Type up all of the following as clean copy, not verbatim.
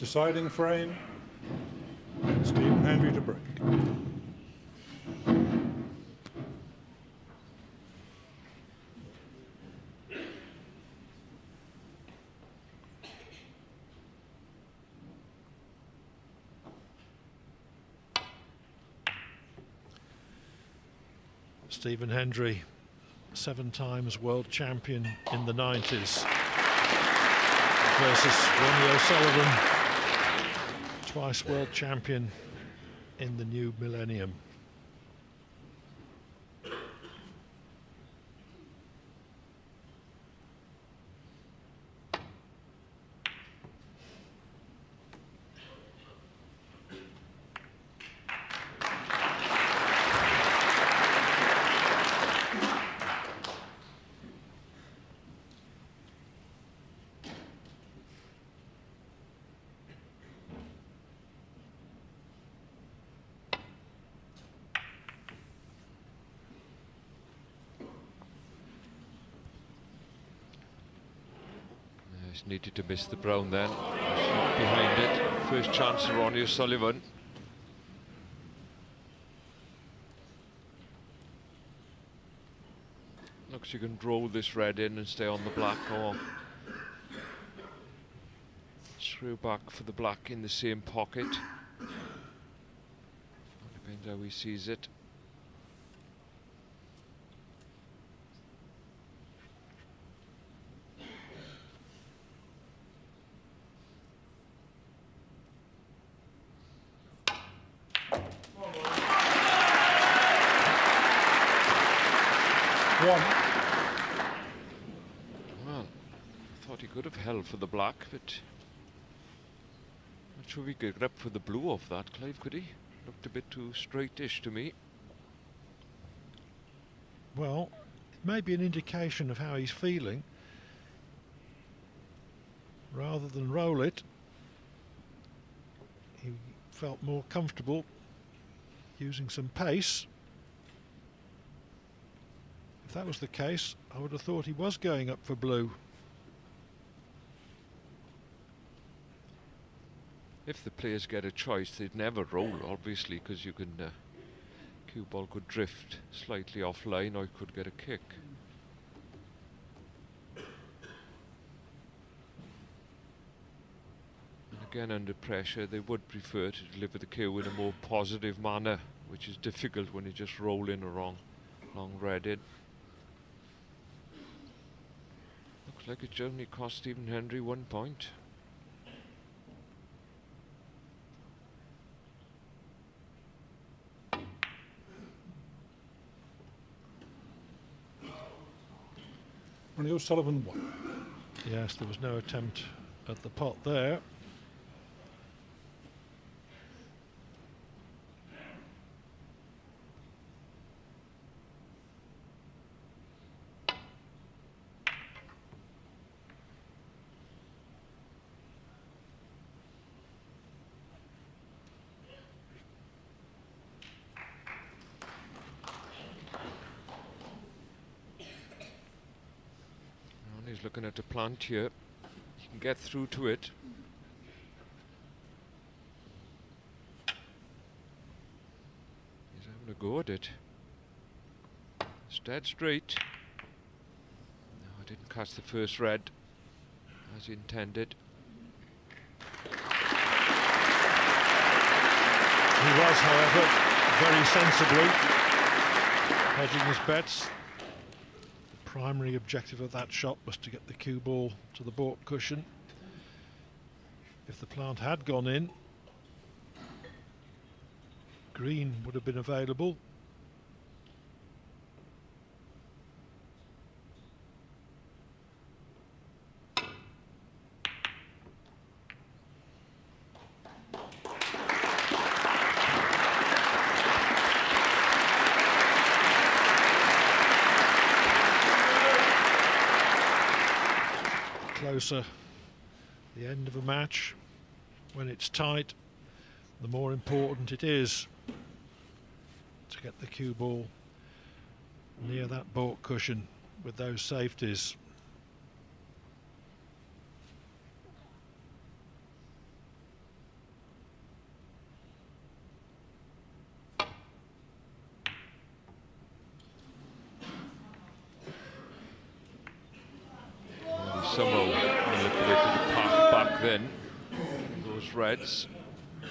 deciding frame. Stephen Hendry to break. Stephen Hendry, 7 times world champion in the 90s, versus Ronnie O'Sullivan, twice world champion in the new millennium. Needed to miss the brown then. Behind it. First chance for Ronnie O'Sullivan. Looks you can roll this red in and stay on the black, or through back for the black in the same pocket. Depends how he sees it. Well, I thought he could have held for the black, but not sure we could get up for the blue off that, Clive, could he? Looked a bit too straightish to me. Well, it may be an indication of how he's feeling. Rather than roll it, he felt more comfortable using some pace. If that was the case, I would have thought he was going up for blue. If the players get a choice, they'd never roll, obviously, because you can cue ball could drift slightly offline, or it could get a kick. And again, under pressure, they would prefer to deliver the cue in a more positive manner, which is difficult when you just roll in a long red in. Looks like it only cost Stephen Hendry 1 point. Ronnie O'Sullivan won. Yes, there was no attempt at the pot there. He's looking at a plant here. He can get through to it. He's having a go at it. It's dead straight. No, I didn't catch the first red as intended. He was, however, very sensibly hedging his bets. Primary objective of that shot was to get the cue ball to the baulk cushion. If the plant had gone in, green would have been available. Closer, the end of a match, when it's tight, the more important it is to get the cue ball near that baulk cushion with those safeties. somehow manipulated the path back then, those reds. And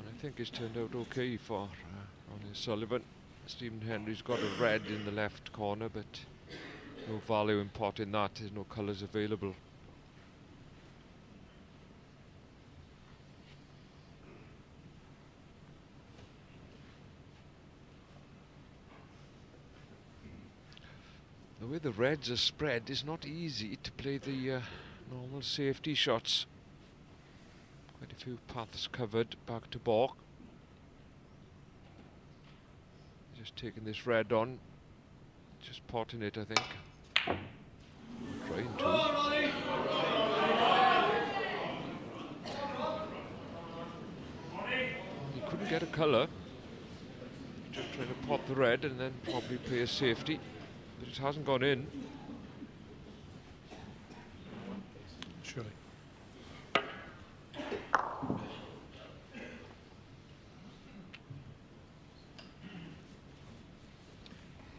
I think it's turned out okay for Ronnie O'Sullivan. Stephen Hendry's got a red in the left corner, but no value in potting that, there's no colours available. The way the reds are spread, it's not easy to play the normal safety shots. Quite a few paths covered back to baulk. Just taking this red on, just potting it, I think. Trying to. He couldn't get a colour. Just trying to pot the red and then probably play a safety. But it hasn't gone in. Surely.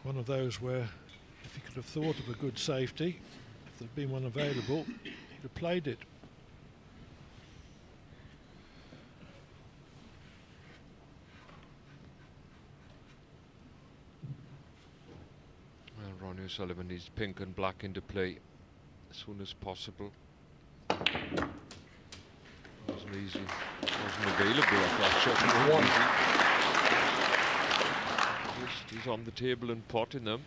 One of those where, if he could have thought of a good safety, if there'd been one available, he'd have played it. Ronnie O'Sullivan needs pink and black into play as soon as possible. Wasn't easy. Wasn't available off that shot. He's on the table and potting them.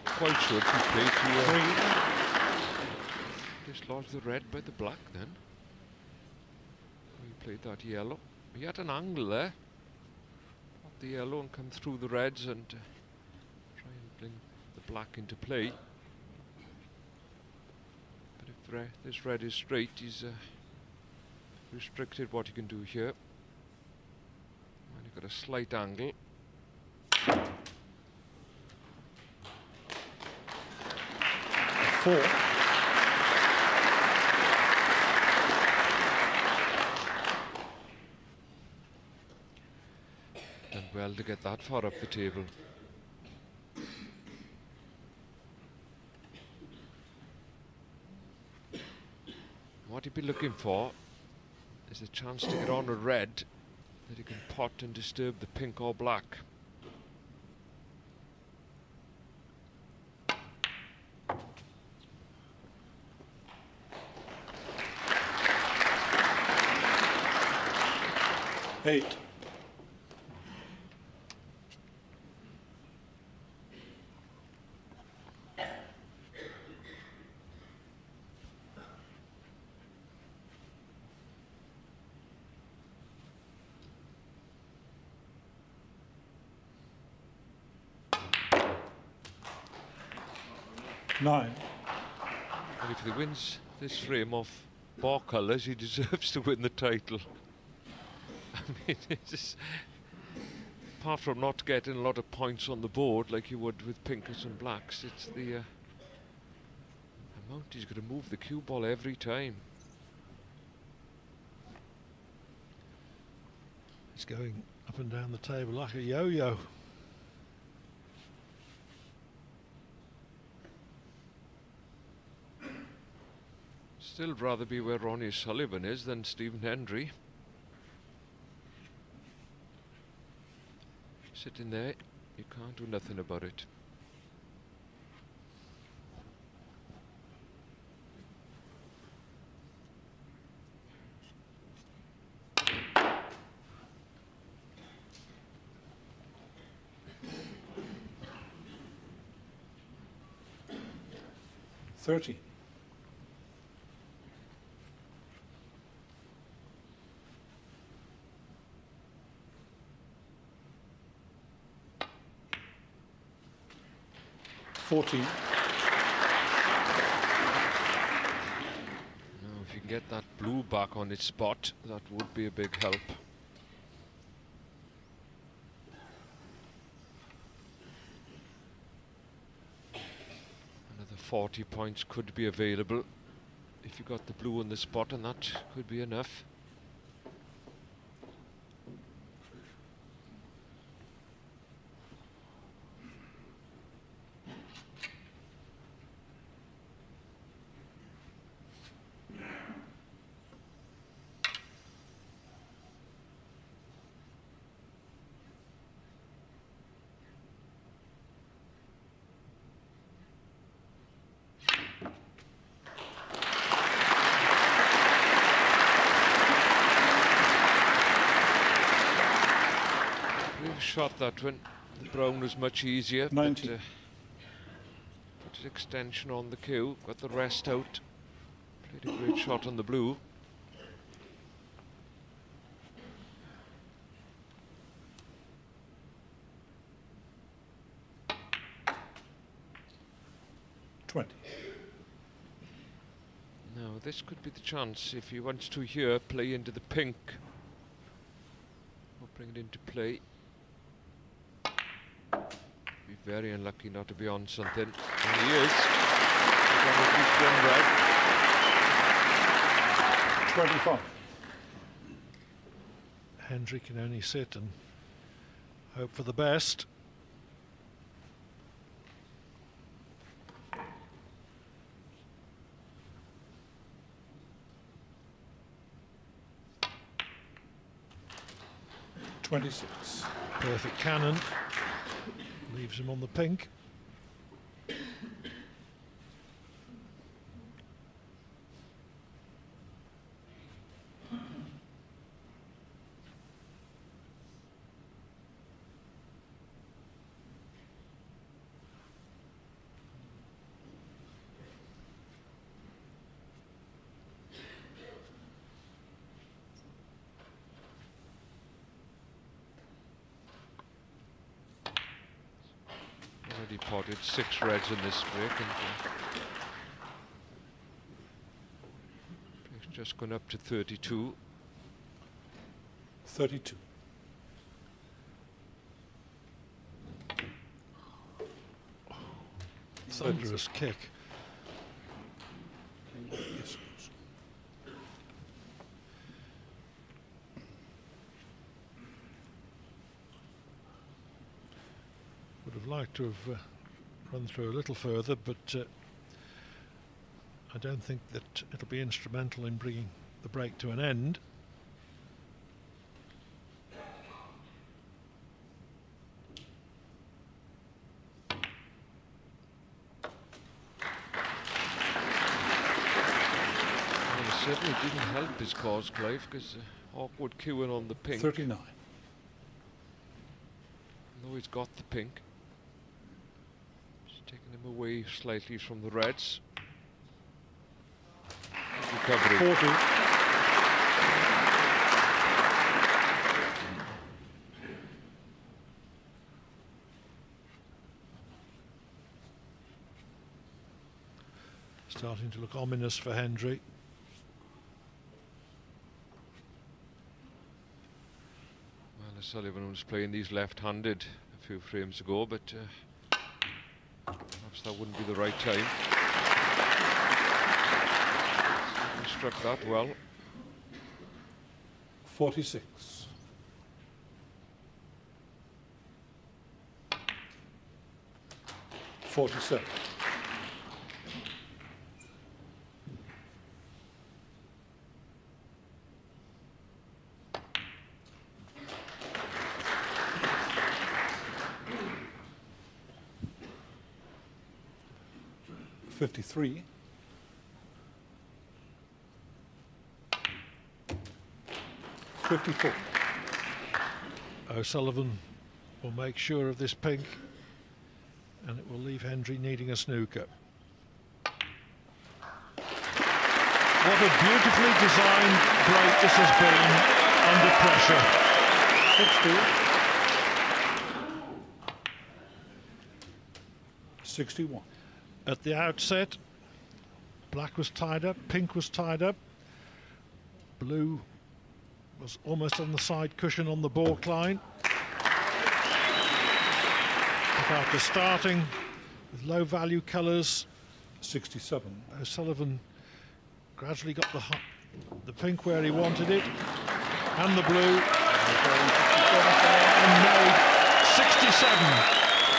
Quite sure if he played to dislodge the red by the black then. He played that yellow. He had an angle there. Pop the yellow and come through the reds and try and bring the black into play. But if this red is straight, he's restricted what he can do here. And you've got a slight angle. Done well to get that far up the table. What he'd be looking for is a chance to get on a red that he can pot and disturb the pink or black. Eight. Nine. And if he wins this frame off bar colours, he deserves to win the title. I mean, it's just, apart from not getting a lot of points on the board like you would with pinks and blacks, it's the amount he's going to move the cue ball every time. He's going up and down the table like a yo-yo. Still rather be where Ronnie O'Sullivan is than Stephen Hendry. Sitting there, you can't do nothing about it. $30. $14. Now, if you can get that blue back on its spot, that would be a big help. 40 points could be available if you got the blue on the spot, and that could be enough. Shot that one. The brown was much easier. 90. But, put an extension on the cue, got the rest out. Played a great shot on the blue. Now this could be the chance if he wants to here play into the pink. Or bring it into play. Be very unlucky not to be on something. And he is. He's on at least one red. 25. Hendry can only sit and hope for the best. Perfect cannon. Leaves him on the pink. Already potted 6 reds in this break, and it's just gone up to 32. 32. Thunderous kick. Yes. Would have liked to have run through a little further, but I don't think that it'll be instrumental in bringing the break to an end. Well, it certainly didn't help his cause, Clive, because awkward queuing on the pink. 39. Though he's got the pink. Taking him away slightly from the reds. Recovery. 40. Starting to look ominous for Hendry. Well, O'Sullivan was playing these left-handed a few frames ago, but perhaps that wouldn't be the right time. He struck that well. 46. $47. 53. 54. O'Sullivan will make sure of this pink, and it will leave Hendry needing a snooker. What a beautifully designed break this has been under pressure. 60. 61. At the outset, black was tied up, pink was tied up, blue was almost on the side cushion on the balk line. But after starting with low value colours, 67. O'Sullivan gradually got the pink where he wanted it, and the blue, and made 67.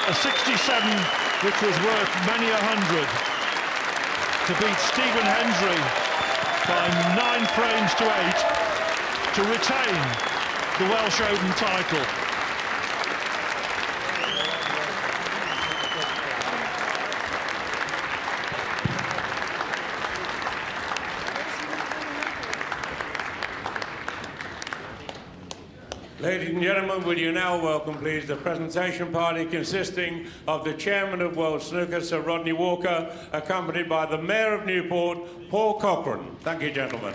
A 67 which was worth many 100 to beat Stephen Hendry by 9 frames to 8 to retain the Welsh Open title. Ladies and gentlemen, will you now welcome, please, the presentation party consisting of the Chairman of World Snooker, Sir Rodney Walker, accompanied by the Mayor of Newport, Paul Cochrane. Thank you, gentlemen.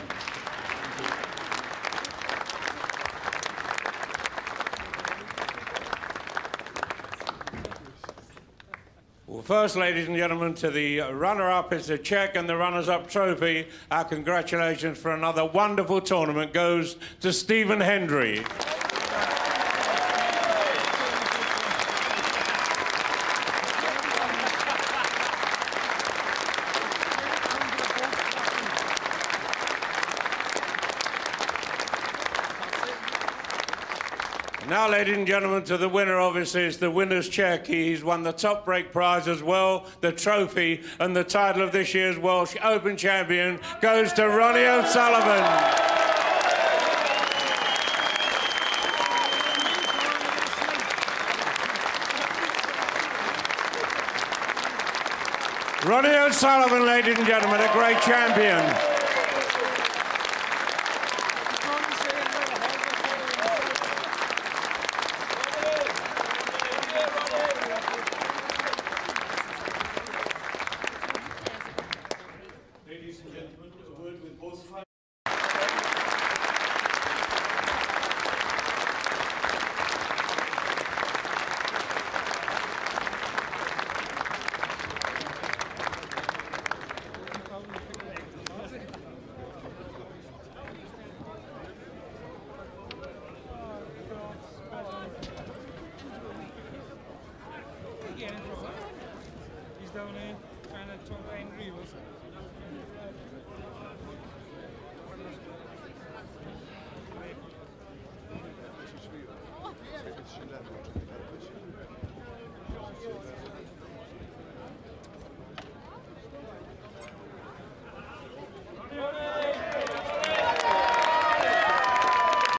Well, first, ladies and gentlemen, to the runner-up is the cheque and the runners-up trophy. Our congratulations for another wonderful tournament goes to Stephen Hendry. Now, ladies and gentlemen, to the winner, obviously, is the winner's cheque. He's won the top break prize as well. The trophy and the title of this year's Welsh Open champion goes to Ronnie O'Sullivan. Ronnie O'Sullivan, ladies and gentlemen, a great champion. He's down here trying to talk to Henry. Oh, yeah.